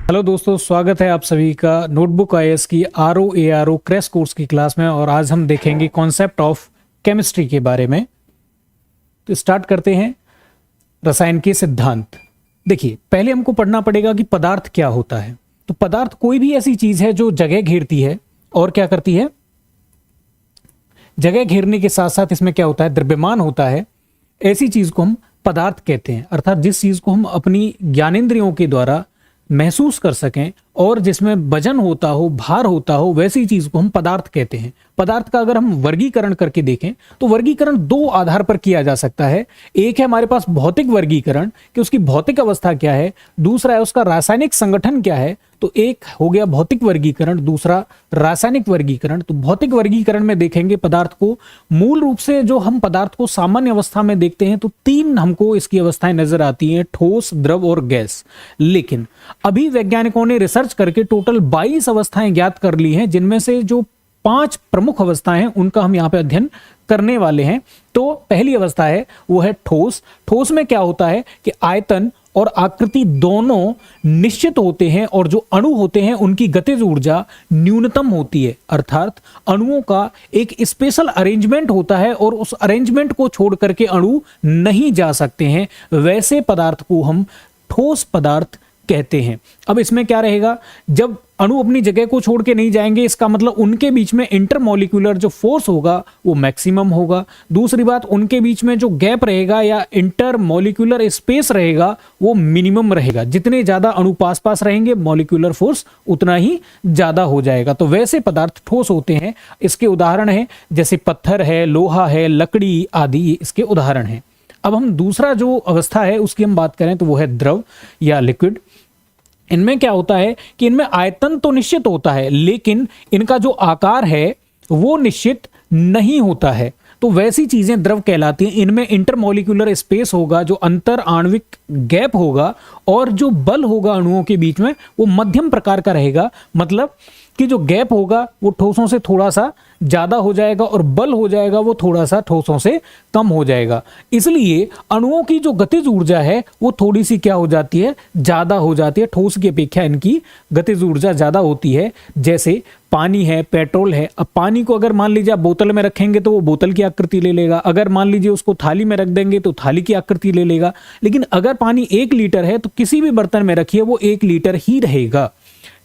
Hello दोस्तों, स्वागत है आप सभी का नोटबुक आईएएस की आरओ एआरओ क्रैश कोर्स की क्लास में। और आज हम देखेंगे कॉन्सेप्ट ऑफ केमिस्ट्री के बारे में। तो स्टार्ट करते हैं रसायन के सिद्धांत। देखिए, पहले हमको पढ़ना पड़ेगा कि पदार्थ क्या होता है। तो पदार्थ कोई भी ऐसी चीज है जो जगह घेरती है और क्या करती है, जगह घेरने के साथ साथ इसमें क्या होता है, द्रव्यमान होता है। ऐसी चीज को हम पदार्थ कहते हैं, अर्थात जिस चीज को हम अपनी ज्ञानेंद्रियों के द्वारा महसूस कर सकें और जिसमें वजन होता हो, भार होता हो, वैसी चीज को हम पदार्थ कहते हैं। पदार्थ का अगर हम वर्गीकरण करके देखें तो वर्गीकरण दो आधार पर किया जा सकता है। एक है हमारे पास भौतिक वर्गीकरण कि उसकी भौतिक अवस्था क्या है, दूसरा है उसका रासायनिक संगठन क्या है। तो एक हो गया भौतिक वर्गीकरण, दूसरा रासायनिक वर्गीकरण। तो भौतिक वर्गीकरण में देखेंगे पदार्थ को, मूल रूप से जो हम पदार्थ को सामान्य अवस्था में देखते हैं तो तीन हमको इसकी अवस्थाएं नजर आती हैं, ठोस, द्रव और गैस। लेकिन अभी वैज्ञानिकों ने रिसर्च करके टोटल 22 अवस्थाएं ज्ञात कर ली हैं, जिनमें से जो 5 प्रमुख अवस्थाएं हैं उनका हम यहां पे अध्ययन करने वाले हैं। तो पहली अवस्था है वो है ठोस। ठोस में क्या होता है कि आयतन और आकृति दोनों निश्चित होते हैं और जो अणु होते हैं उनकी गतिज ऊर्जा न्यूनतम होती है, अर्थात अणुओं का एक स्पेशल अरेंजमेंट होता है और उस अरेंजमेंट को छोड़ करके अणु नहीं जा सकते हैं। वैसे पदार्थ को हम ठोस पदार्थ कहते हैं। अब इसमें क्या रहेगा, जब अणु अपनी जगह को छोड़ के नहीं जाएंगे, इसका मतलब उनके बीच में इंटरमॉलिक्यूलर जो फोर्स होगा वो मैक्सिमम होगा। दूसरी बात, उनके बीच में जो गैप रहेगा या इंटरमॉलिक्यूलर स्पेस रहेगा वो मिनिमम रहेगा। जितने ज्यादा अणु पास पास रहेंगे मॉलिक्यूलर फोर्स उतना ही ज्यादा हो जाएगा। तो वैसे पदार्थ ठोस होते हैं। इसके उदाहरण है जैसे पत्थर है, लोहा है, लकड़ी आदि इसके उदाहरण हैं। अब हम दूसरा जो अवस्था है उसकी हम बात करें तो वो है द्रव या लिक्विड। इनमें क्या होता है कि इनमें आयतन तो निश्चित होता है लेकिन इनका जो आकार है वो निश्चित नहीं होता है। तो वैसी चीजें द्रव कहलाती हैं। इनमें इंटरमॉलिक्यूलर स्पेस होगा, जो अंतर आणविक गैप होगा, और जो बल होगा अणुओं के बीच में वो मध्यम प्रकार का रहेगा। मतलब कि जो गैप होगा वो ठोसों से थोड़ा सा ज्यादा हो जाएगा और बल हो जाएगा वो थोड़ा सा ठोसों से कम हो जाएगा। इसलिए अणुओं की जो गतिज ऊर्जा है वो थोड़ी सी क्या हो जाती है, ज्यादा हो जाती है। ठोस की अपेक्षा इनकी गतिज ऊर्जा ज्यादा होती है। जैसे पानी है, पेट्रोल है। अब पानी को अगर मान लीजिए आप बोतल में रखेंगे तो वो बोतल की आकृति ले लेगा, अगर मान लीजिए उसको थाली में रख देंगे तो थाली की आकृति ले लेगा। लेकिन अगर पानी 1 लीटर है तो किसी भी बर्तन में रखिए वो 1 लीटर ही रहेगा।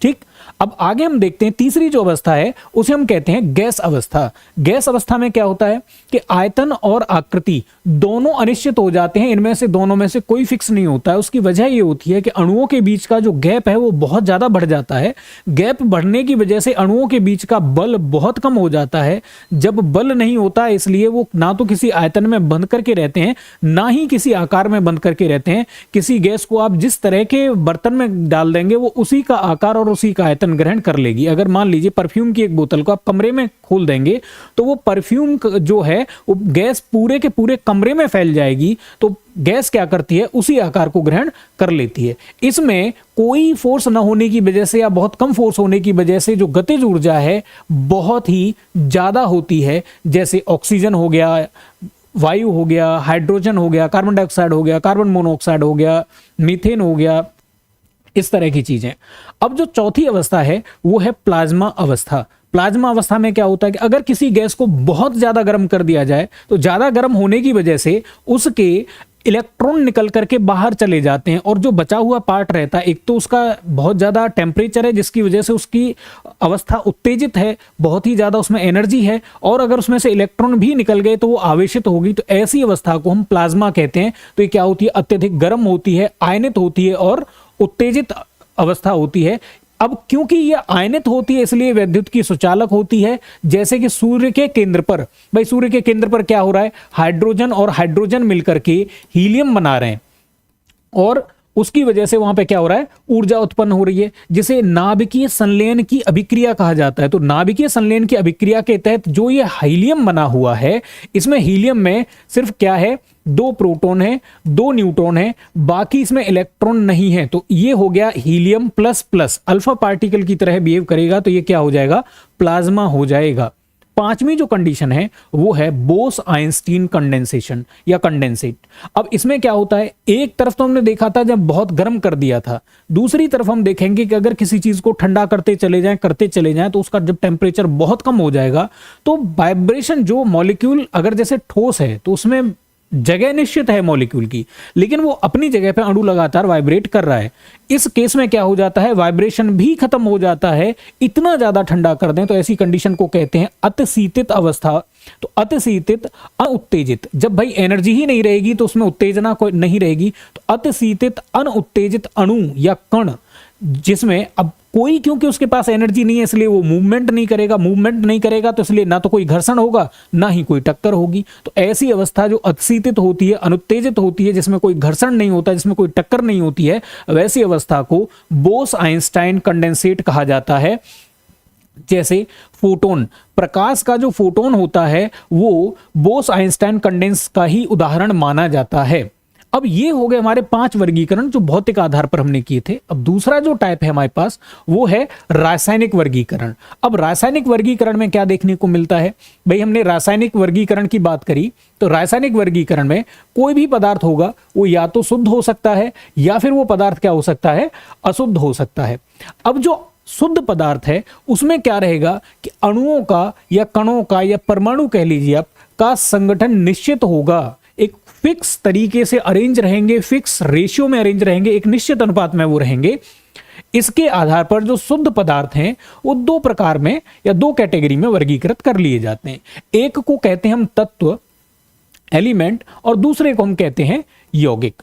ठीक, अब आगे हम देखते हैं तीसरी जो अवस्था है उसे हम कहते हैं गैस अवस्था। गैस अवस्था में क्या होता है कि आयतन और आकृति दोनों अनिश्चित हो जाते हैं। इनमें से दोनों में से कोई फिक्स नहीं होता है। उसकी वजह ये होती है कि अणुओं के बीच का जो गैप है वो बहुत ज्यादा बढ़ जाता है। गैप बढ़ने की वजह से अणुओं के बीच का बल बहुत कम हो जाता है। जब बल नहीं होता है इसलिए वो ना तो किसी आयतन में बंध करके रहते हैं ना ही किसी आकार में बंध करके रहते हैं। किसी गैस को आप जिस तरह के बर्तन में डाल देंगे वो उसी का आकार और उसी का आयतन ग्रहण कर लेगी। अगर मान लीजिए परफ्यूम की एक बोतल को आप कमरे में खोल देंगे तो वो परफ्यूम जो है वो गैस पूरे के पूरे कमरे में फैल जाएगी। तो गैस क्या करती है, उसी आकार को ग्रहण कर लेती है। इसमें कोई फोर्स न होने की वजह से या बहुत कम फोर्स होने की वजह से जो गतिज ऊर्जा है बहुत ही ज्यादा होती है। जैसे ऑक्सीजन हो गया, वायु हो गया, हाइड्रोजन हो गया, कार्बन डाइऑक्साइड हो गया, कार्बन मोनोऑक्साइड हो गया, मीथेन हो गया, इस तरह की चीजें। अब जो चौथी अवस्था है वो है प्लाज्मा अवस्था। प्लाज्मा अवस्था में क्या होता है कि अगर किसी गैस को बहुत ज्यादा गर्म कर दिया जाए तो ज्यादा गर्म होने की वजह से उसके इलेक्ट्रॉन निकल करके बाहर चले जाते हैं और जो बचा हुआ पार्ट रहता है, एक तो उसका बहुत ज्यादा टेम्परेचर है जिसकी वजह से उसकी अवस्था उत्तेजित है, बहुत ही ज्यादा उसमें एनर्जी है, और अगर उसमें से इलेक्ट्रॉन भी निकल गए तो वो आवेशित होगी। तो ऐसी अवस्था को हम प्लाज्मा कहते हैं। तो ये क्या होती है, अत्यधिक गर्म होती है, आयनित होती है और उत्तेजित अवस्था होती है। अब क्योंकि यह आयनित होती है इसलिए विद्युत की सुचालक होती है। जैसे कि सूर्य के केंद्र पर, भाई सूर्य के केंद्र पर क्या हो रहा है, हाइड्रोजन और हाइड्रोजन मिलकर के हीलियम बना रहे हैं और उसकी वजह से वहां पे क्या हो रहा है, ऊर्जा उत्पन्न हो रही है, जिसे नाभिकीय संलयन की अभिक्रिया कहा जाता है। तो नाभिकीय संलयन की अभिक्रिया के तहत जो ये हीलियम बना हुआ है, इसमें हीलियम में सिर्फ क्या है, 2 प्रोटॉन है, 2 न्यूट्रॉन है, बाकी इसमें इलेक्ट्रॉन नहीं है। तो ये हो गया helium plus plus, alpha particle की तरह बिहेव करेगा तो ये क्या हो जाएगा, प्लाज्मा हो जाएगा। पांचवी जो कंडीशन है वो है बोस आइंस्टीन कंडेंसेशन या कंडेंसेट। अब इसमें क्या होता है, एक तरफ तो हमने देखा था जब बहुत गर्म कर दिया था, दूसरी तरफ हम देखेंगे कि अगर किसी चीज को ठंडा करते चले जाएं तो उसका जब टेम्परेचर बहुत कम हो जाएगा तो वाइब्रेशन, जो मॉलिक्यूल अगर जैसे ठोस है तो उसमें जगह निश्चित है मॉलिक्यूल की, लेकिन वो अपनी जगह पे अणु लगातार वाइब्रेट कर रहा है। इस केस में क्या हो जाता है, वाइब्रेशन भी खत्म हो जाता है, इतना ज्यादा ठंडा कर दें तो ऐसी कंडीशन को कहते हैं अतिशीतित अवस्था। तो अतिशीतित अनुत्तेजित, जब भाई एनर्जी ही नहीं रहेगी तो उसमें उत्तेजना कोई नहीं रहेगी, तो अतिशीतित अनुत्तेजित अणु या कण, जिसमें अब कोई, क्योंकि उसके पास एनर्जी नहीं है इसलिए वो मूवमेंट नहीं करेगा तो इसलिए ना तो कोई घर्षण होगा ना ही कोई टक्कर होगी। तो ऐसी अवस्था जो अतिशीतित होती है, अनुत्तेजित होती है, जिसमें कोई घर्षण नहीं होता, जिसमें कोई टक्कर नहीं होती है, वैसी अवस्था को बोस आइंस्टाइन कंडेंसेट कहा जाता है। जैसे फोटोन, प्रकाश का जो फोटोन होता है वो बोस आइंस्टाइन कंडेंस का ही उदाहरण माना जाता है। अब ये हो गए हमारे 5 वर्गीकरण जो भौतिक आधार पर हमने किए थे। अब दूसरा जो टाइप है हमारे पास वो है रासायनिक वर्गीकरण। अब रासायनिक वर्गीकरण में क्या देखने को मिलता है, भाई हमने रासायनिक वर्गीकरण की बात करी तो रासायनिक वर्गीकरण में कोई भी पदार्थ होगा वो या तो शुद्ध हो सकता है या फिर वो पदार्थ क्या हो सकता है, अशुद्ध हो सकता है। अब जो शुद्ध पदार्थ है उसमें क्या रहेगा कि अणुओं का या कणों का या परमाणु कह लीजिए आप का संगठन निश्चित होगा, एक फिक्स तरीके से अरेंज रहेंगे, फिक्स रेशियो में अरेंज रहेंगे, एक निश्चित अनुपात में वो रहेंगे। इसके आधार पर जो शुद्ध पदार्थ हैं वो 2 प्रकार में या 2 कैटेगरी में वर्गीकृत कर लिए जाते हैं। एक को कहते हैं हम तत्व एलिमेंट और दूसरे को हम कहते हैं यौगिक।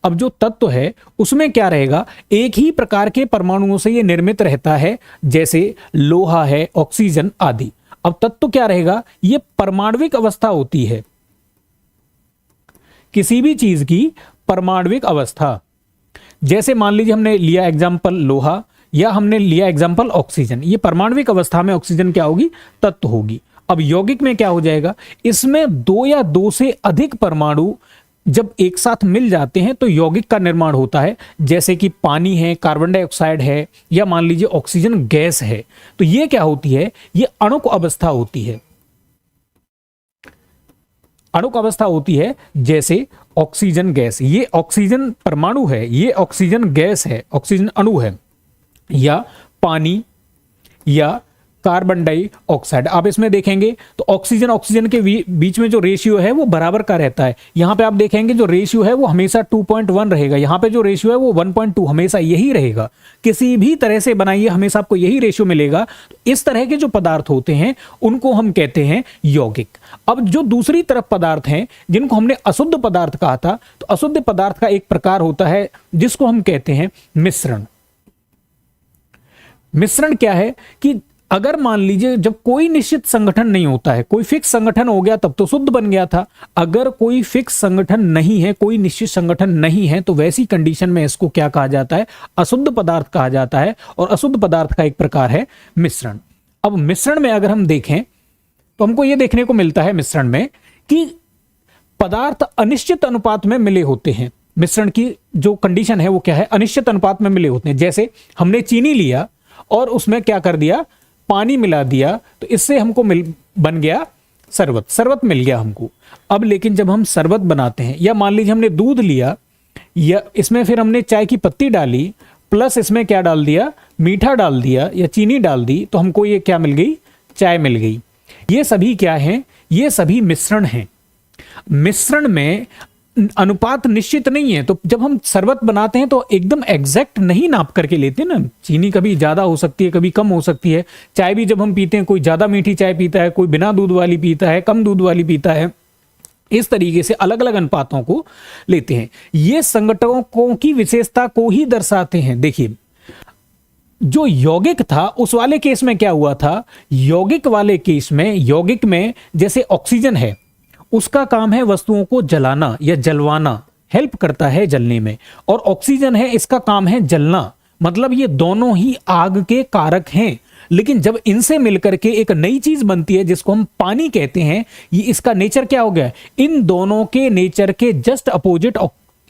अब जो तत्व है उसमें क्या रहेगा, एक ही प्रकार के परमाणुओं से ये निर्मित रहता है, जैसे लोहा है, ऑक्सीजन आदि। अब तत्व क्या रहेगा, ये परमाणविक अवस्था होती है, किसी भी चीज की परमाणविक अवस्था। जैसे मान लीजिए हमने लिया एग्जांपल लोहा या हमने लिया एग्जांपल ऑक्सीजन, ये परमाणविक अवस्था में ऑक्सीजन क्या होगी, तत्व होगी। अब यौगिक में क्या हो जाएगा, इसमें 2 या 2 से अधिक परमाणु जब एक साथ मिल जाते हैं तो यौगिक का निर्माण होता है। जैसे कि पानी है, कार्बन डाइऑक्साइड है या मान लीजिए ऑक्सीजन गैस है, तो ये क्या होती है, ये अणुक अवस्था होती है। अणुक अवस्था होती है जैसे ऑक्सीजन गैस, ये ऑक्सीजन परमाणु है, ये ऑक्सीजन गैस है, ऑक्सीजन अणु है, या पानी या कार्बन डाइऑक्साइड। आप इसमें देखेंगे तो ऑक्सीजन के बीच में जो रेशियो है वो बराबर का रहता है। यहां पे आप देखेंगे जो रेशियो है वो हमेशा 2.1 रहेगा, यहां पे जो रेशियो है वो 1.2 हमेशा यही रहेगा। किसी भी तरह से बनाइए हमेशा आपको यही रेशियो मिलेगा। तो इस तरह के जो पदार्थ होते हैं उनको हम कहते हैं यौगिक। अब जो दूसरी तरफ पदार्थ हैं जिनको हमने अशुद्ध पदार्थ कहा था, तो अशुद्ध पदार्थ का एक प्रकार होता है जिसको हम कहते हैं मिश्रण। मिश्रण क्या है कि अगर मान लीजिए जब कोई निश्चित संगठन नहीं होता है, कोई फिक्स संगठन हो गया तब तो शुद्ध बन गया था। अगर कोई फिक्स संगठन नहीं है, कोई निश्चित संगठन नहीं है, तो वैसी कंडीशन में इसको क्या कहा जाता है, अशुद्ध पदार्थ कहा जाता है। और अशुद्ध पदार्थ का एक प्रकार है मिश्रण। अब मिश्रण में अगर हम देखें तो हमको यह देखने को मिलता है मिश्रण में कि पदार्थ अनिश्चित अनुपात में मिले होते हैं। मिश्रण की जो कंडीशन है वो क्या है, अनिश्चित अनुपात में मिले होते हैं। जैसे हमने चीनी लिया और उसमें क्या कर दिया, पानी मिला दिया, तो इससे हमको बन गया शरबत, शरबत मिल गया हमको। अब लेकिन जब हम शरबत बनाते हैं, या मान लीजिए हमने दूध लिया या इसमें फिर हमने चाय की पत्ती डाली प्लस इसमें क्या डाल दिया, मीठा डाल दिया या चीनी डाल दी, तो हमको ये क्या मिल गई, चाय मिल गई। ये सभी क्या है, ये सभी मिश्रण हैं। मिश्रण में अनुपात निश्चित नहीं है, तो जब हम शरबत बनाते हैं तो एकदम एग्जैक्ट नहीं नाप करके लेते हैं ना। चीनी कभी ज्यादा हो सकती है, कभी कम हो सकती है। चाय भी जब हम पीते हैं, कोई ज्यादा मीठी चाय पीता है, कोई बिना दूध वाली पीता है, कम दूध वाली पीता है। इस तरीके से अलग अलग अनुपातों को लेते हैं। ये संगठनों की विशेषता को ही दर्शाते हैं। देखिए जो यौगिक था उस वाले केस में क्या हुआ था, यौगिक वाले केस में, यौगिक में जैसे ऑक्सीजन है, उसका काम है वस्तुओं को जलाना या जलवाना, हेल्प करता है जलने में। और ऑक्सीजन है, इसका काम है जलना। मतलब ये दोनों ही आग के कारक हैं। लेकिन जब इनसे मिलकर के एक नई चीज बनती है जिसको हम पानी कहते हैं, ये इसका नेचर क्या हो गया, इन दोनों के नेचर के जस्ट अपोजिट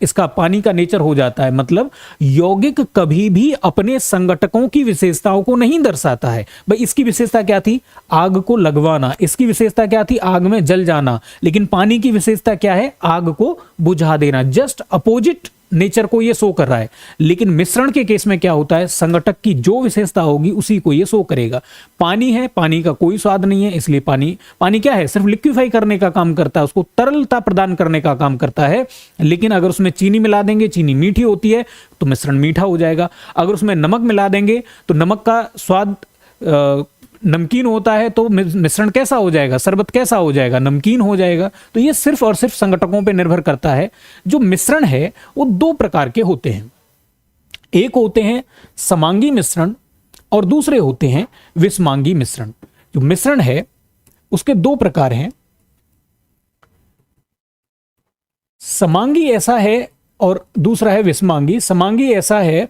इसका पानी का नेचर हो जाता है। मतलब यौगिक कभी भी अपने संघटकों की विशेषताओं को नहीं दर्शाता है। भाई इसकी विशेषता क्या थी? आग को लगवाना। इसकी विशेषता क्या थी? आग में जल जाना। लेकिन पानी की विशेषता क्या है? आग को बुझा देना। जस्ट अपोजिट नेचर को ये शो कर रहा है। लेकिन मिश्रण के केस में क्या होता है? संघटक की जो विशेषता होगी उसी को ये शो करेगा। पानी है, पानी का कोई स्वाद नहीं है, इसलिए पानी क्या है? सिर्फ लिक्विफाई करने का काम करता है, उसको तरलता प्रदान करने का काम करता है। लेकिन अगर उसमें चीनी मिला देंगे, चीनी मीठी होती है तो मिश्रण मीठा हो जाएगा। अगर उसमें नमक मिला देंगे तो नमक का स्वाद नमकीन होता है तो मिश्रण कैसा हो जाएगा? शरबत कैसा हो जाएगा? नमकीन हो जाएगा। तो ये सिर्फ और सिर्फ संघटकों पे निर्भर करता है। जो मिश्रण है वो दो प्रकार के होते हैं। एक होते हैं समांगी मिश्रण और दूसरे होते हैं विषमांगी मिश्रण। जो मिश्रण है उसके दो प्रकार हैं। समांगी ऐसा है और दूसरा है विषमांगी। समांगी ऐसा है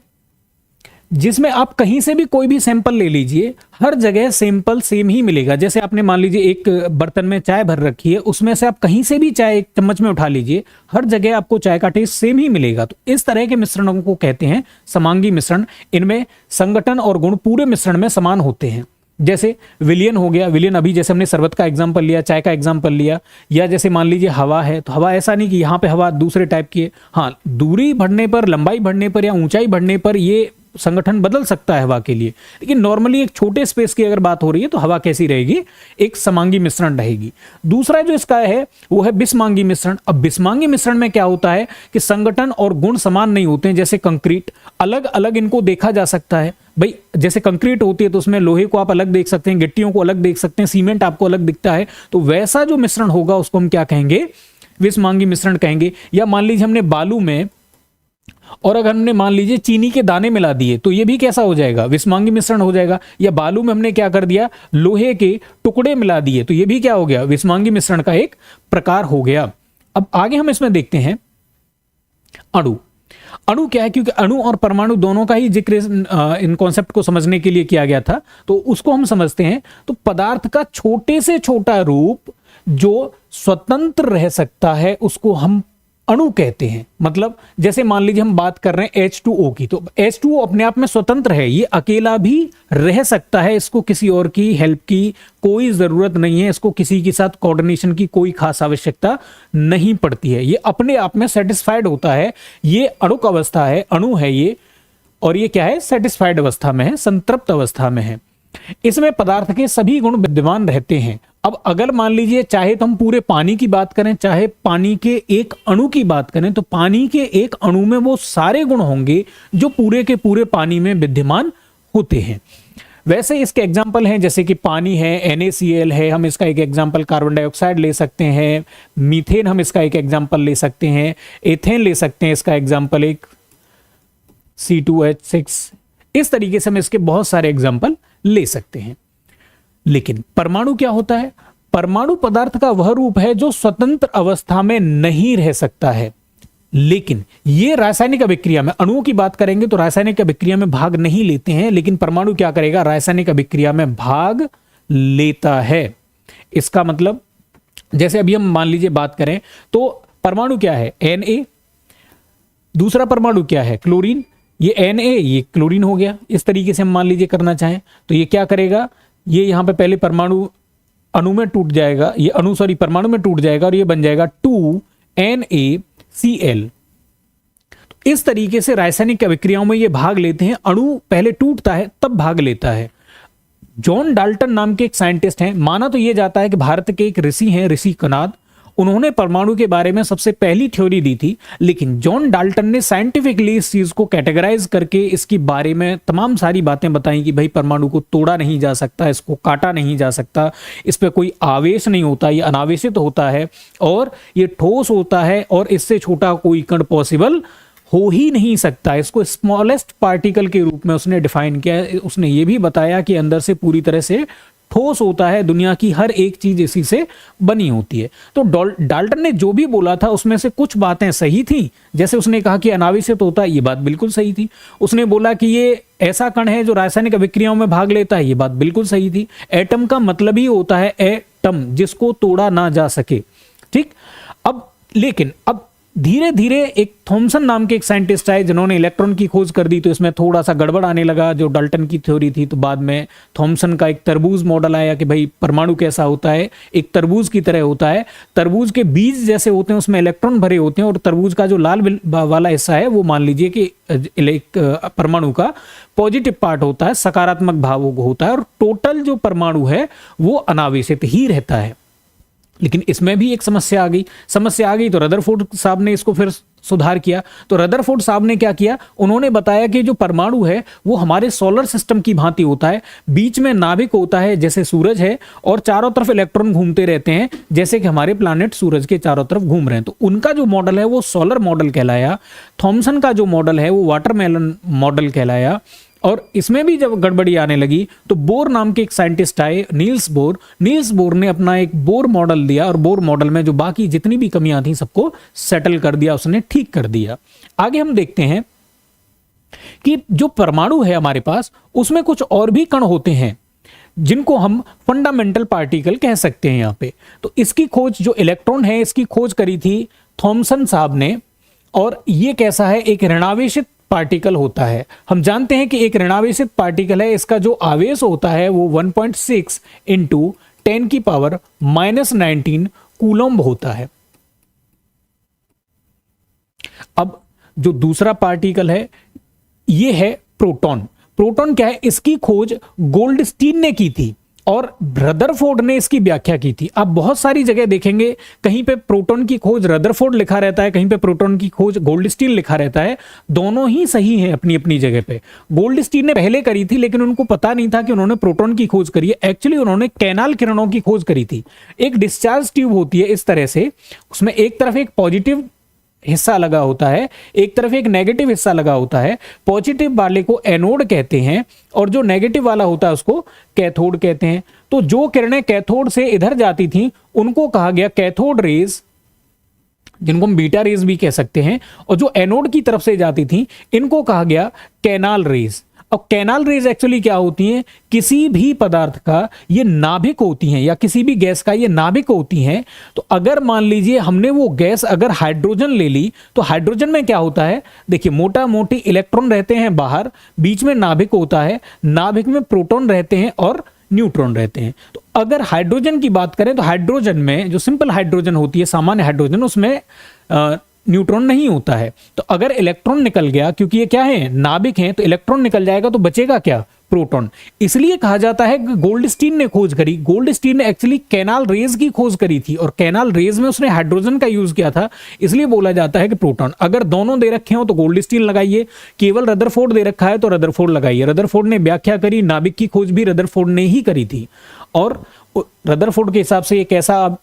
जिसमें आप कहीं से भी कोई भी सैंपल ले लीजिए, हर जगह सैंपल सेम ही मिलेगा। जैसे आपने मान लीजिए एक बर्तन में चाय भर रखी है, उसमें से आप कहीं से भी चाय एक चम्मच में उठा लीजिए, हर जगह आपको चाय का टेस्ट सेम ही मिलेगा। तो इस तरह के मिश्रणों को कहते हैं समांगी मिश्रण। इनमें संगठन और गुण पूरे मिश्रण में समान होते हैं। जैसे विलयन हो गया। विलयन अभी जैसे हमने शरबत का एग्जांपल लिया, चाय का एग्जांपल लिया। या जैसे मान लीजिए हवा है, तो हवा ऐसा नहीं कि यहाँ पे हवा दूसरे टाइप की है। हाँ, दूरी बढ़ने पर, लंबाई बढ़ने पर या ऊंचाई बढ़ने पर ये संगठन बदल सकता है हवा के लिए। लेकिन नॉर्मली एक छोटे स्पेस की अगर बात हो रही है तो हवा कैसी रहेगी? एक समांगी मिश्रण रहेगी। दूसरा जो इसका है वो है विषमांगी मिश्रण। अब विषमांगी मिश्रण में क्या होता है कि संगठन और गुण समान नहीं होते हैं। जैसे कंक्रीट, अलग अलग इनको देखा जा सकता है। भाई जैसे कंक्रीट होती है तो उसमें लोहे को आप अलग देख सकते हैं, गिट्टियों को अलग देख सकते हैं, सीमेंट आपको अलग दिखता है। तो वैसा जो मिश्रण होगा उसको हम क्या कहेंगे? विषमांगी मिश्रण कहेंगे। या मान लीजिए हमने बालू में और अगर हमने मान लीजिए चीनी के दाने मिला दिए तो ये भी कैसा हो जाएगा? विषमांगी मिश्रण हो जाएगा। या बालू में हमने क्या कर दिया? लोहे के टुकड़े मिला दिए तो ये भी क्या हो गया? विषमांगी मिश्रण का एक प्रकार हो गया। अब आगे हम इसमें देखते हैं अणु। अणु क्या है? क्योंकि अणु और परमाणु दोनों का ही जिक्र इन कॉन्सेप्ट को समझने के लिए किया गया था, तो उसको हम समझते हैं। तो पदार्थ का छोटे से छोटा रूप जो स्वतंत्र रह सकता है उसको हम अणु कहते हैं। मतलब जैसे मान लीजिए हम बात कर रहे हैं H2O की, तो H2O अपने आप में स्वतंत्र है, ये अकेला भी रह सकता है, इसको किसी और की हेल्प की कोई जरूरत नहीं है, इसको किसी के साथ कोऑर्डिनेशन की कोई खास आवश्यकता नहीं पड़ती है, ये अपने आप में सेटिस्फाइड होता है। ये अणुक अवस्था है, अणु है ये, और ये क्या है? सेटिस्फाइड अवस्था में है, संतृप्त अवस्था में है। इसमें पदार्थ के सभी गुण विद्यमान रहते हैं। अब अगर मान लीजिए चाहे तो हम पूरे पानी की बात करें, चाहे पानी के एक अणु की बात करें, तो पानी के एक अणु में वो सारे गुण होंगे जो पूरे के पूरे पानी में विद्यमान होते हैं। वैसे इसके एग्जाम्पल हैं, जैसे कि पानी है, NaCl है, हम इसका एक एग्जाम्पल कार्बन डाइऑक्साइड ले सकते हैं, मीथेन हम इसका एक एग्जाम्पल ले सकते हैं, एथेन ले सकते हैं इसका एग्जाम्पल एक, C2H6। इस तरीके से हम इसके बहुत सारे एग्जाम्पल ले सकते हैं। लेकिन परमाणु क्या होता है? परमाणु पदार्थ का वह रूप है जो स्वतंत्र अवस्था में नहीं रह सकता है, लेकिन ये रासायनिक अभिक्रिया में, अणुओं की बात करेंगे तो रासायनिक अभिक्रिया में भाग नहीं लेते हैं, लेकिन परमाणु क्या करेगा? रासायनिक अभिक्रिया में भाग लेता है। इसका मतलब जैसे अभी हम मान लीजिए बात करें तो परमाणु क्या है? Na। दूसरा परमाणु क्या है? क्लोरीन। ये Na, ये क्लोरीन हो गया। इस तरीके से हम मान लीजिए करना चाहें तो ये क्या करेगा? ये यहां पे पहले परमाणु अणु में टूट जाएगा, ये अणु सॉरी परमाणु में टूट जाएगा और ये बन जाएगा 2NaCl। तो इस तरीके से रासायनिक अभिक्रियाओं में ये भाग लेते हैं। अणु पहले टूटता है तब भाग लेता है। जॉन डाल्टन नाम के एक साइंटिस्ट हैं, माना तो ये जाता है कि भारत के एक ऋषि हैं, ऋषि कनाद, उन्होंने परमाणु के बारे में सबसे पहली थ्योरी दी थी। लेकिन जॉन डाल्टन ने साइंटिफिकली इस चीज को कैटेगराइज करके इसके बारे में तमाम सारी बातें बताई कि भाई परमाणु को तोड़ा नहीं जा सकता, इसको काटा नहीं जा सकता, इस पर कोई आवेश नहीं होता, ये अनावेशित होता है और ये ठोस होता है और इससे छोटा कोई कण पॉसिबल हो ही नहीं सकता। इसको स्मॉलेस्ट पार्टिकल के रूप में उसने डिफाइन किया। उसने ये भी बताया कि अंदर से पूरी तरह से ठोस होता है, दुनिया की हर एक चीज इसी से बनी होती है। तो डाल्टन ने जो भी बोला था उसमें से कुछ बातें सही थी। जैसे उसने कहा कि अनावेशित होता है, ये बात बिल्कुल सही थी। उसने बोला कि ये ऐसा कण है जो रासायनिक अभिक्रियाओं में भाग लेता है, ये बात बिल्कुल सही थी। एटम का मतलब ही होता है एटम, जिसको तोड़ा ना जा सके। ठीक, अब लेकिन अब धीरे धीरे एक थॉमसन नाम के एक साइंटिस्ट आए जिन्होंने इलेक्ट्रॉन की खोज कर दी, तो इसमें थोड़ा सा गड़बड़ आने लगा जो डाल्टन की थ्योरी थी। तो बाद में थॉमसन का एक तरबूज मॉडल आया कि भाई परमाणु कैसा होता है, एक तरबूज की तरह होता है, तरबूज के बीज जैसे होते हैं उसमें इलेक्ट्रॉन भरे होते हैं, और तरबूज का जो लाल वाला हिस्सा है वो मान लीजिए कि परमाणु का पॉजिटिव पार्ट होता है, सकारात्मक भाव होता है, और टोटल जो परमाणु है वो अनावेशित ही रहता है। लेकिन इसमें भी एक समस्या आ गई तो रदरफोर्ड साहब ने इसको फिर सुधार किया। तो रदरफोर्ड साहब ने क्या किया, उन्होंने बताया कि जो परमाणु है वो हमारे सोलर सिस्टम की भांति होता है, बीच में नाभिक होता है जैसे सूरज है, और चारों तरफ इलेक्ट्रॉन घूमते रहते हैं जैसे कि हमारे प्लैनेट सूरज के चारों तरफ घूम रहे हैं। तो उनका जो मॉडल है वो सोलर मॉडल कहलाया। थॉमसन का जो मॉडल है वो वाटरमेलन मॉडल कहलाया। और इसमें भी जब गड़बड़ी आने लगी तो बोर नाम के एक साइंटिस्ट आए, नील्स बोर ने अपना एक बोर मॉडल दिया, और बोर मॉडल में जो बाकी जितनी भी कमियां थी सबको सेटल कर दिया, उसने ठीक कर दिया। आगे हम देखते हैं कि जो परमाणु है हमारे पास उसमें कुछ और भी कण होते हैं जिनको हम फंडामेंटल पार्टिकल कह सकते हैं यहां पे। तो इसकी खोज, जो इलेक्ट्रॉन है इसकी खोज करी थी थॉमसन साहब ने, और ये कैसा है, एक ऋणावेशित पार्टिकल होता है। हम जानते हैं कि एक ऋणावेशित पार्टिकल है, इसका जो आवेश होता है वो 1.6 इंटू 10⁻⁻19 कूलम्ब होता है। अब जो दूसरा पार्टिकल है ये है प्रोटॉन। प्रोटॉन क्या है, इसकी खोज गोल्डस्टीन ने की थी और रदरफोर्ड ने इसकी व्याख्या की थी। आप बहुत सारी जगह देखेंगे कहीं पे प्रोटॉन की खोज रदरफोर्ड लिखा रहता है, कहीं पे प्रोटॉन की खोज गोल्डस्टीन लिखा रहता है। दोनों ही सही हैं अपनी अपनी जगह पे। गोल्डस्टीन ने पहले करी थी लेकिन उनको पता नहीं था कि उन्होंने प्रोटॉन की खोज करी है। एक्चुअली उन्होंने कैनाल किरणों की खोज करी थी। एक डिस्चार्ज ट्यूब होती है इस तरह से, उसमें एक तरफ एक पॉजिटिव हिस्सा लगा होता है, एक तरफ एक नेगेटिव हिस्सा लगा होता है। पॉजिटिव वाले को एनोड कहते हैं और जो नेगेटिव वाला होता है उसको कैथोड कहते हैं। तो जो किरणें कैथोड से इधर जाती थीं उनको कहा गया कैथोड रेज, जिनको हम बीटा रेज भी कह सकते हैं, और जो एनोड की तरफ से जाती थीं इनको कहा गया कैनाल रेज। अब कैनाल रेज एक्चुअली क्या होती हैं, किसी भी पदार्थ का ये नाभिक होती हैं या किसी भी गैस का ये नाभिक होती हैं। तो अगर मान लीजिए हमने वो गैस अगर हाइड्रोजन ले ली तो हाइड्रोजन में क्या होता है, देखिए मोटा मोटी इलेक्ट्रॉन रहते हैं बाहर, बीच में नाभिक होता है, नाभिक में प्रोटॉन रहते हैं और न्यूट्रॉन रहते हैं। तो अगर हाइड्रोजन की बात करें तो हाइड्रोजन में जो सिंपल हाइड्रोजन होती है, सामान्य हाइड्रोजन, उसमें न्यूट्रॉन नहीं होता है। तो अगर इलेक्ट्रॉन निकल गया, क्योंकि ये क्या है, नाभिक है, तो इलेक्ट्रॉन निकल जाएगा तो बचेगा क्या, प्रोटॉन। इसलिए कहा जाता है कि गोल्डस्टीन ने खोज करी। गोल्डस्टीन ने एक्चुअली कैनाल रेज की खोज करी थी और कैनाल रेज में उसने हाइड्रोजन का यूज किया था, इसलिए बोला जाता है कि प्रोटॉन। अगर दोनों दे रखे हो तो गोल्डस्टीन लगाइए, केवल रदरफोर्ड दे रखा है तो रदरफोर्ड लगाइए। रदरफोर्ड ने व्याख्या करी, नाभिक की खोज भी रदरफोर्ड ने ही करी थी, और रदरफोर्ड के हिसाब से ये कैसा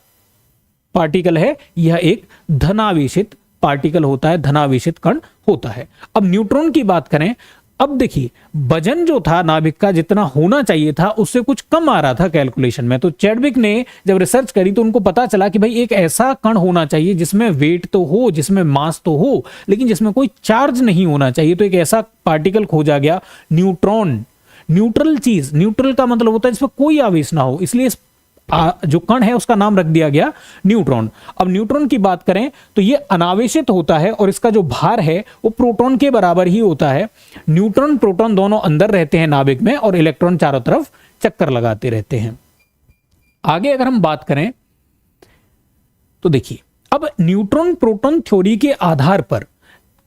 पार्टिकल है, यह एक धनावेशित पार्टिकल होता है, धनावेशित कण होता है। अब न्यूट्रॉन की बात करें, अब देखिए वजन जो था नाभिक का जितना होना चाहिए था उससे कुछ कम आ रहा था कैलकुलेशन में। तो चैडविक ने जब रिसर्च करी तो उनको पता चला कि भाई एक ऐसा कण होना चाहिए जिसमें वेट तो हो, जिसमें मास तो हो, लेकिन जिसमें कोई चार्ज नहीं होना चाहिए। तो एक ऐसा पार्टिकल खोजा गया न्यूट्रॉन। न्यूट्रल चीज, न्यूट्रल का मतलब होता है जिसमें कोई आवेश ना हो, इसलिए जो कण है उसका नाम रख दिया गया न्यूट्रॉन। अब न्यूट्रॉन की बात करें तो ये अनावेशित होता है और इसका जो भार है वो प्रोटॉन के बराबर ही होता है। न्यूट्रॉन प्रोटॉन दोनों अंदर रहते हैं नाभिक में और इलेक्ट्रॉन चारों तरफ चक्कर लगाते रहते हैं। आगे अगर हम बात करें तो देखिए, अब न्यूट्रॉन प्रोटॉन थ्योरी के आधार पर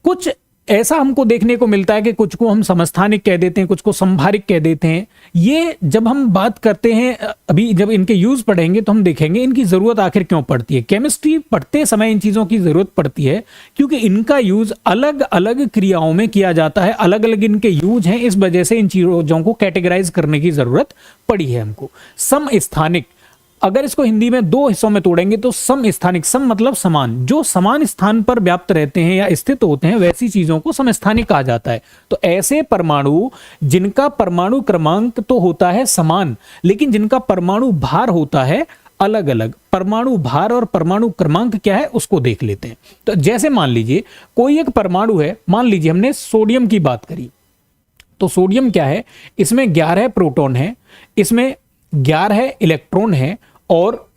कुछ ऐसा हमको देखने को मिलता है कि कुछ को हम समस्थानिक कह देते हैं, कुछ को संभारिक कह देते हैं। ये जब हम बात करते हैं, अभी जब इनके यूज पढ़ेंगे तो हम देखेंगे इनकी जरूरत आखिर क्यों पड़ती है। केमिस्ट्री पढ़ते समय इन चीजों की जरूरत पड़ती है क्योंकि इनका यूज अलग अलग क्रियाओं में किया जाता है, अलग अलग इनके यूज हैं, इस वजह से इन चीजों को कैटेगराइज करने की जरूरत पड़ी है हमको। समस्थानिक, अगर इसको हिंदी में दो हिस्सों में तोड़ेंगे तो समस्थानिक, सम मतलब समान, जो समान स्थान पर व्याप्त रहते हैं या स्थित होते हैं वैसी चीजों को समस्थानिक कहा जाता है। तो ऐसे परमाणु जिनका परमाणु क्रमांक तो होता है समान लेकिन जिनका परमाणु भार होता है अलग अलग। परमाणु भार और परमाणु क्रमांक क्या है उसको देख लेते हैं। तो जैसे मान लीजिए कोई एक परमाणु है, मान लीजिए हमने सोडियम की बात करी, तो सोडियम क्या है, इसमें 11 प्रोटॉन है, इसमें 11 इलेक्ट्रॉन है और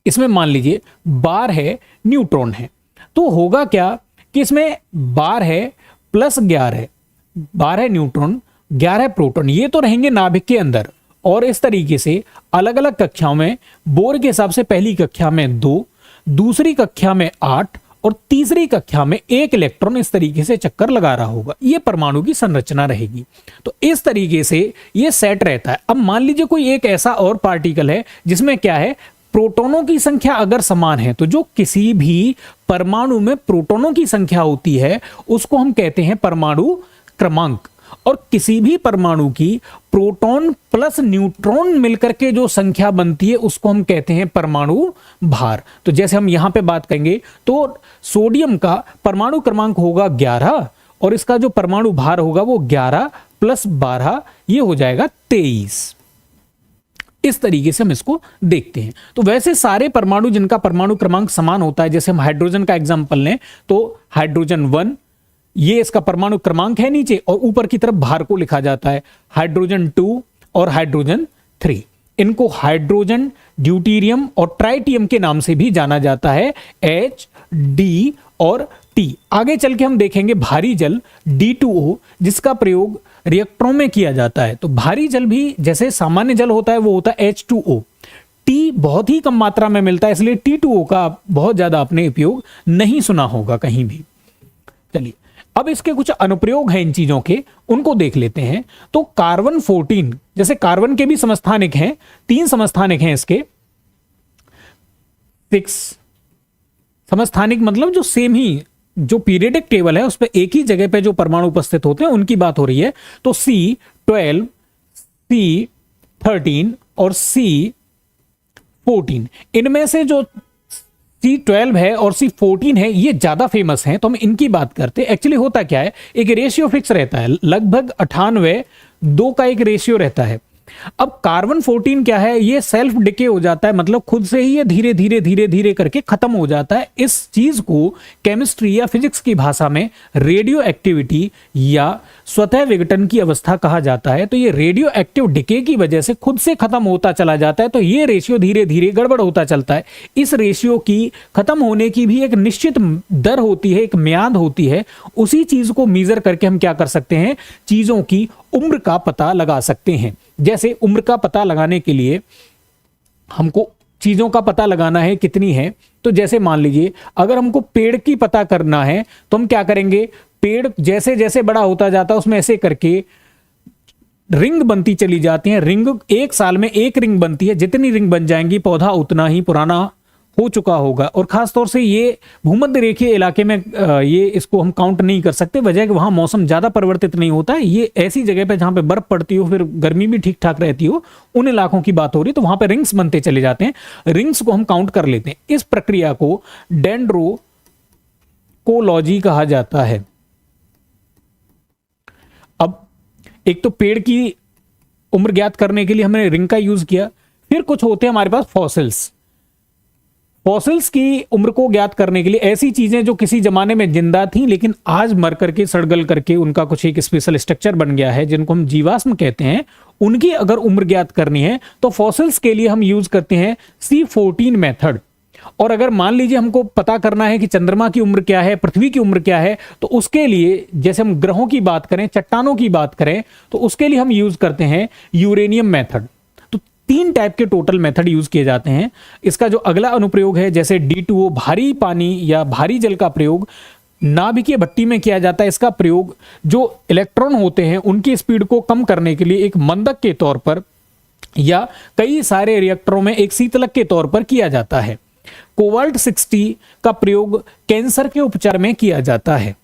इसमें मान लीजिए 12 न्यूट्रॉन है। तो होगा क्या कि इसमें 12 है प्लस 11, 12 न्यूट्रॉन 11 प्रोटॉन, ये तो रहेंगे नाभिक के अंदर। और इस तरीके से अलग अलग कक्षाओं में बोर के हिसाब से पहली कक्षा में 2, दूसरी कक्षा में 8 और तीसरी कक्षा में 1 इलेक्ट्रॉन इस तरीके से चक्कर लगा रहा होगा। ये परमाणु की संरचना रहेगी। तो इस तरीके से ये सेट रहता है। अब मान लीजिए कोई एक ऐसा और पार्टिकल है जिसमें क्या है, प्रोटॉनों की संख्या अगर समान है, तो जो किसी भी परमाणु में प्रोटॉनों की संख्या होती है उसको हम कहते हैं परमाणु क्रमांक। और किसी भी परमाणु की प्रोटॉन प्लस न्यूट्रॉन मिलकर के जो संख्या बनती है उसको हम कहते हैं परमाणु भार। तो जैसे हम यहां पे बात करेंगे तो सोडियम का परमाणु क्रमांक होगा 11 और इसका जो परमाणु भार होगा वो 11 प्लस 12, ये हो जाएगा 23। इस तरीके से हम इसको देखते हैं। तो वैसे सारे परमाणु जिनका परमाणु क्रमांक समान होता है, जैसे हम हाइड्रोजन का एग्जांपल लें तो हाइड्रोजन 1, ये इसका परमाणु क्रमांक है नीचे, और ऊपर की तरफ भार को लिखा जाता है। हाइड्रोजन 2 और हाइड्रोजन 3, इनको हाइड्रोजन, ड्यूटीरियम और ट्राइटियम के नाम से भी जाना जाता है, H, D और T। आगे चल के हम देखेंगे भारी जल D2O, जिसका प्रयोग रिएक्टरों में किया जाता है। तो भारी जल भी जैसे सामान्य जल होता है वो होता है H2O। T बहुत ही कम मात्रा में मिलता है, इसलिए T2O का बहुत ज्यादा आपने उपयोग नहीं सुना होगा कहीं भी। चलिए अब इसके कुछ अनुप्रयोग हैं इन चीजों के, उनको देख लेते हैं। तो कार्बन 14, जैसे कार्बन के भी समस्थानिक हैं, 3 समस्थानिक हैं इसके, 6 समस्थानिक मतलब जो सेम ही जो पीरियडिक टेबल है उस पर एक ही जगह पे जो परमाणु उपस्थित होते हैं उनकी बात हो रही है। तो C12, C13 और C14, इनमें से जो C12 है और C14 है ये ज्यादा फेमस हैं, तो हम इनकी बात करते हैं। एक्चुअली होता क्या है, एक रेशियो फिक्स रहता है, लगभग 98:2 का एक रेशियो रहता है। अब कार्बन 14 क्या है, ये सेल्फ डिके हो जाता है, मतलब खुद से ही ये धीरे धीरे धीरे धीरे करके खत्म हो जाता है। इस चीज को केमिस्ट्री या फिजिक्स की भाषा में रेडियो एक्टिविटी या स्वतः विघटन की अवस्था कहा जाता है। तो ये रेडियो एक्टिव डिके की वजह से खुद से खत्म होता चला जाता है, तो ये रेशियो धीरे धीरे गड़बड़ होता चलता है। इस रेशियो की खत्म होने की भी एक निश्चित दर होती है, एक म्याद होती है। उसी चीज को मेजर करके हम क्या कर सकते हैं, चीजों की उम्र का पता लगा सकते हैं। जैसे उम्र का पता लगाने के लिए हमको चीजों का पता लगाना है कितनी है, तो जैसे मान लीजिए अगर हमको पेड़ की पता करना है तो हम क्या करेंगे, पेड़ जैसे जैसे बड़ा होता जाता है उसमें ऐसे करके रिंग बनती चली जाती है। रिंग एक साल में एक रिंग बनती है, जितनी रिंग बन जाएंगी पौधा उतना ही पुराना हो चुका होगा। और खासतौर से ये भूमध्य रेखीय इलाके में ये इसको हम काउंट नहीं कर सकते, वजह कि वहां मौसम ज्यादा परिवर्तित नहीं होता है। ये ऐसी जगह पे जहां पे बर्फ पड़ती हो, फिर गर्मी भी ठीक ठाक रहती हो, उन इलाकों की बात हो रही है, तो वहां पे रिंग्स बनते चले जाते हैं। रिंग्स को हम काउंट कर लेते हैं। इस प्रक्रिया को डेंड्रोकोलॉजी कहा जाता है। अब एक तो पेड़ की उम्र ज्ञात करने के लिए हमने रिंग का यूज किया, फिर कुछ होते हैं हमारे पास फॉसिल्स। फॉसिल्स की उम्र को ज्ञात करने के लिए ऐसी चीजें जो किसी जमाने में जिंदा थी लेकिन आज मर करके सड़गल करके उनका कुछ एक स्पेशल स्ट्रक्चर बन गया है, जिनको हम जीवाश्म कहते हैं, उनकी अगर उम्र ज्ञात करनी है तो फॉसिल्स के लिए हम यूज करते हैं C14 मेथड। और अगर मान लीजिए हमको पता करना है कि चंद्रमा की उम्र क्या है, पृथ्वी की उम्र क्या है, तो उसके लिए जैसे हम ग्रहों की बात करें, चट्टानों की बात करें, तो उसके लिए हम यूज करते हैं यूरेनियम मेथड। 3 टाइप के टोटल मेथड यूज किए जाते हैं। इसका जो अगला अनुप्रयोग है, जैसे D2O भारी पानी या भारी जल का प्रयोग नाभिकीय भट्टी में किया जाता है। इसका प्रयोग जो इलेक्ट्रॉन होते हैं उनकी स्पीड को कम करने के लिए एक मंदक के तौर पर या कई सारे रिएक्टरों में एक शीतलक के तौर पर किया जाता है। कोबाल्ट 60 का प्रयोग कैंसर के उपचार में किया जाता है।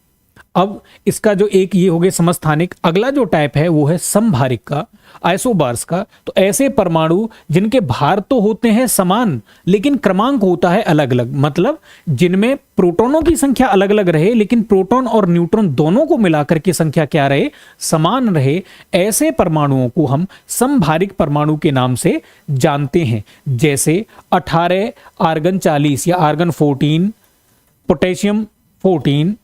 अब इसका जो एक ये हो गया समस्थानिक, अगला जो टाइप है वो है समभारिक का, आइसोबार्स का। तो ऐसे परमाणु जिनके भार तो होते हैं समान लेकिन क्रमांक होता है अलग अलग, मतलब जिनमें प्रोटॉनों की संख्या अलग अलग रहे लेकिन प्रोटॉन और न्यूट्रॉन दोनों को मिलाकर के संख्या क्या रहे, समान रहे। ऐसे परमाणुओं को हम समभारिक परमाणु के नाम से जानते हैं। जैसे 18 आर्गन 40 या आर्गन 14, पोटेशियम 40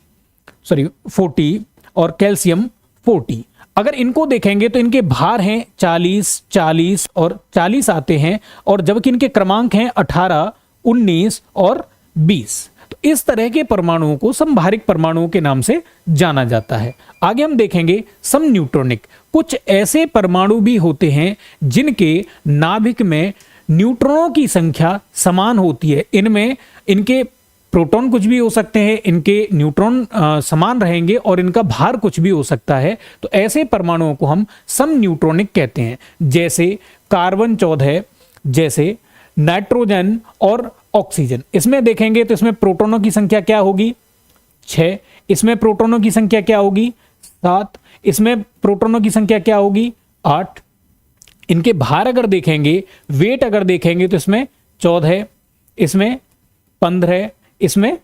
और कैल्शियम 40। अगर इनको देखेंगे तो इनके भार हैं 40, 40 और 40 आते हैं, और जबकि इनके क्रमांक हैं 18, 19 और 20। तो इस तरह के परमाणुओं को समभारिक परमाणुओं के नाम से जाना जाता है। आगे हम देखेंगे समन्यूट्रॉनिक। कुछ ऐसे परमाणु भी होते हैं जिनके नाभिक में न्यूट्रॉनों की संख्या समान होती है। इनमें इनके प्रोटॉन कुछ भी हो सकते हैं, इनके न्यूट्रॉन समान रहेंगे और इनका भार कुछ भी हो सकता है। तो ऐसे परमाणुओं को हम समन्यूट्रॉनिक कहते हैं, जैसे कार्बन 14, जैसे नाइट्रोजन और ऑक्सीजन। इसमें देखेंगे तो इसमें प्रोटॉनों की संख्या क्या होगी? 6। इसमें प्रोटॉनों की संख्या क्या होगी? 7। इसमें प्रोटॉनों की संख्या क्या होगी? 8। इनके भार अगर देखेंगे, वेट अगर देखेंगे तो इसमें 14, इसमें 15, इसमें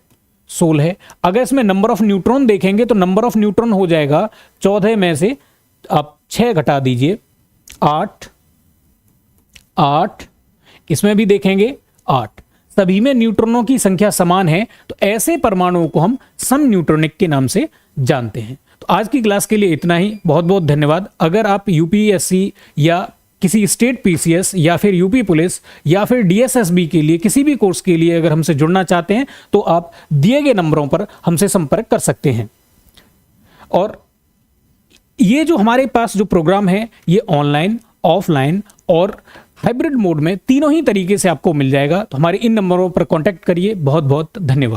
16। अगर इसमें नंबर ऑफ न्यूट्रॉन देखेंगे तो नंबर ऑफ न्यूट्रॉन हो जाएगा 14 में से आप 6 घटा दीजिए, 8, 8। इसमें भी देखेंगे 8। सभी में न्यूट्रॉनों की संख्या समान है, तो ऐसे परमाणुओं को हम समन्यूट्रॉनिक के नाम से जानते हैं। तो आज की क्लास के लिए इतना ही। बहुत बहुत धन्यवाद। अगर आप यूपीएससी या किसी स्टेट पीसीएस या फिर यूपी पुलिस या फिर डीएसएसबी के लिए किसी भी कोर्स के लिए अगर हमसे जुड़ना चाहते हैं तो आप दिए गए नंबरों पर हमसे संपर्क कर सकते हैं। और ये जो हमारे पास जो प्रोग्राम है ये ऑनलाइन, ऑफलाइन और हाइब्रिड मोड में तीनों ही तरीके से आपको मिल जाएगा। तो हमारे इन नंबरों पर कांटेक्ट करिए। बहुत बहुत धन्यवाद।